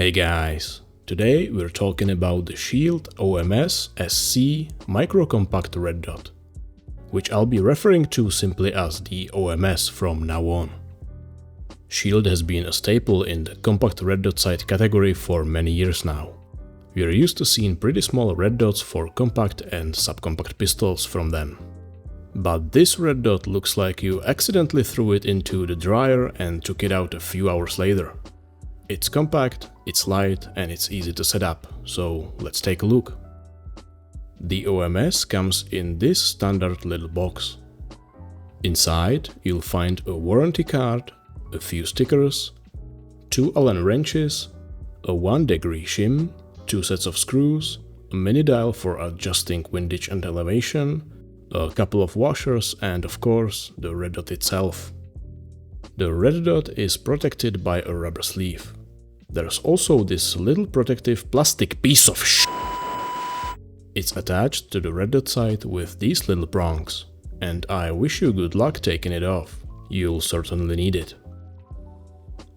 Hey guys, today we're talking about the Shield OMSsc Micro Compact Red Dot, which I'll be referring to simply as the OMS from now on. Shield has been a staple in the compact red dot sight category for many years now. We are used to seeing pretty small red dots for compact and subcompact pistols from them. But this red dot looks like you accidentally threw it into the dryer and took it out a few hours later. It's compact, it's light, and it's easy to set up, so let's take a look. The OMS comes in this standard little box. Inside you'll find a warranty card, a few stickers, 2 Allen wrenches, a 1-degree shim, 2 sets of screws, a mini dial for adjusting windage and elevation, a couple of washers, and of course the red dot itself. The red dot is protected by a rubber sleeve. There's also this little protective plastic piece of sh**. It's attached to the red dot sight with these little prongs, and I wish you good luck taking it off. You'll certainly need it.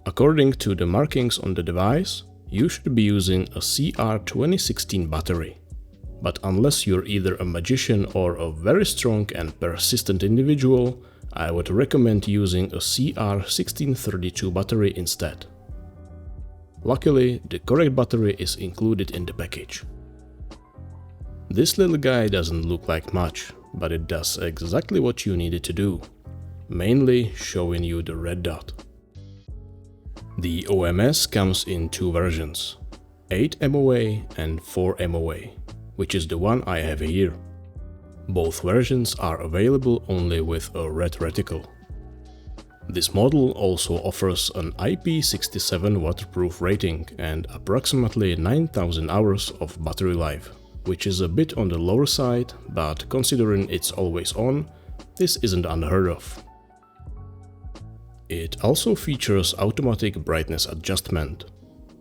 According to the markings on the device, you should be using a CR2016 battery. But unless you're either a magician or a very strong and persistent individual, I would recommend using a CR1632 battery instead. Luckily, the correct battery is included in the package. This little guy doesn't look like much, but it does exactly what you need it to do, mainly showing you the red dot. The OMS comes in 2 versions, 8 MOA and 4 MOA, which is the one I have here. Both versions are available only with a red reticle. This model also offers an IP67 waterproof rating and approximately 9000 hours of battery life, which is a bit on the lower side, but considering it's always on, this isn't unheard of. It also features automatic brightness adjustment,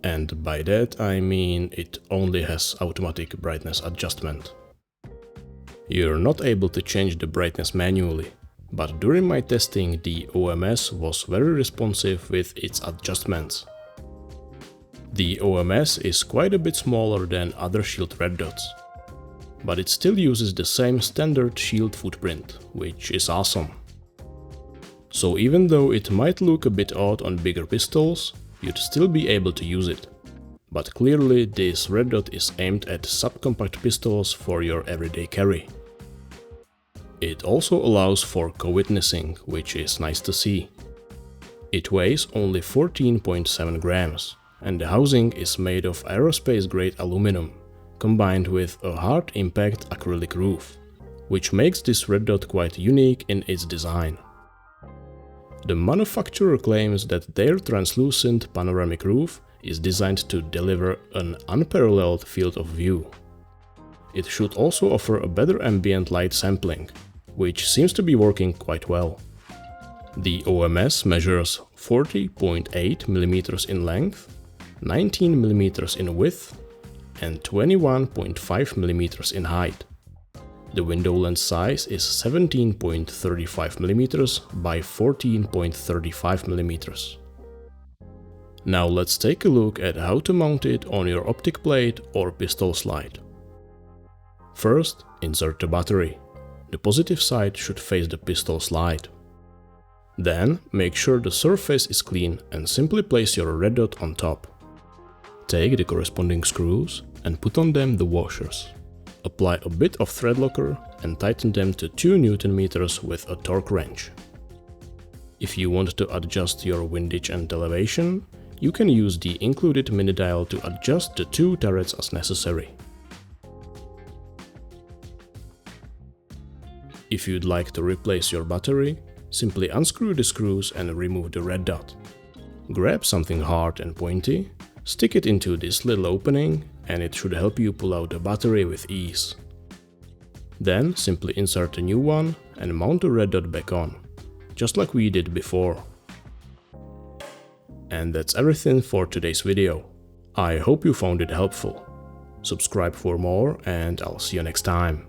and by that I mean it only has automatic brightness adjustment. You're not able to change the brightness manually, but during my testing the OMS was very responsive with its adjustments. The OMS is quite a bit smaller than other Shield red dots, but it still uses the same standard Shield footprint, which is awesome. So even though it might look a bit odd on bigger pistols, you'd still be able to use it. But clearly this red dot is aimed at subcompact pistols for your everyday carry. It also allows for co-witnessing, which is nice to see. It weighs only 14.7 grams, and the housing is made of aerospace-grade aluminum, combined with a hard impact acrylic roof, which makes this red dot quite unique in its design. The manufacturer claims that their translucent panoramic roof is designed to deliver an unparalleled field of view. It should also offer a better ambient light sampling, which seems to be working quite well. The OMS measures 40.8 mm in length, 19 mm in width, and 21.5 mm in height. The window lens size is 17.35 mm by 14.35 mm. Now let's take a look at how to mount it on your optic plate or pistol slide. First, insert the battery. The positive side should face the pistol slide. Then, make sure the surface is clean and simply place your red dot on top. Take the corresponding screws and put on them the washers. Apply a bit of thread locker and tighten them to 2 Nm with a torque wrench. If you want to adjust your windage and elevation, you can use the included mini dial to adjust the 2 turrets as necessary. If you'd like to replace your battery, simply unscrew the screws and remove the red dot. Grab something hard and pointy, stick it into this little opening, and it should help you pull out the battery with ease. Then simply insert a new one and mount the red dot back on, just like we did before. And that's everything for today's video. I hope you found it helpful. Subscribe for more and I'll see you next time.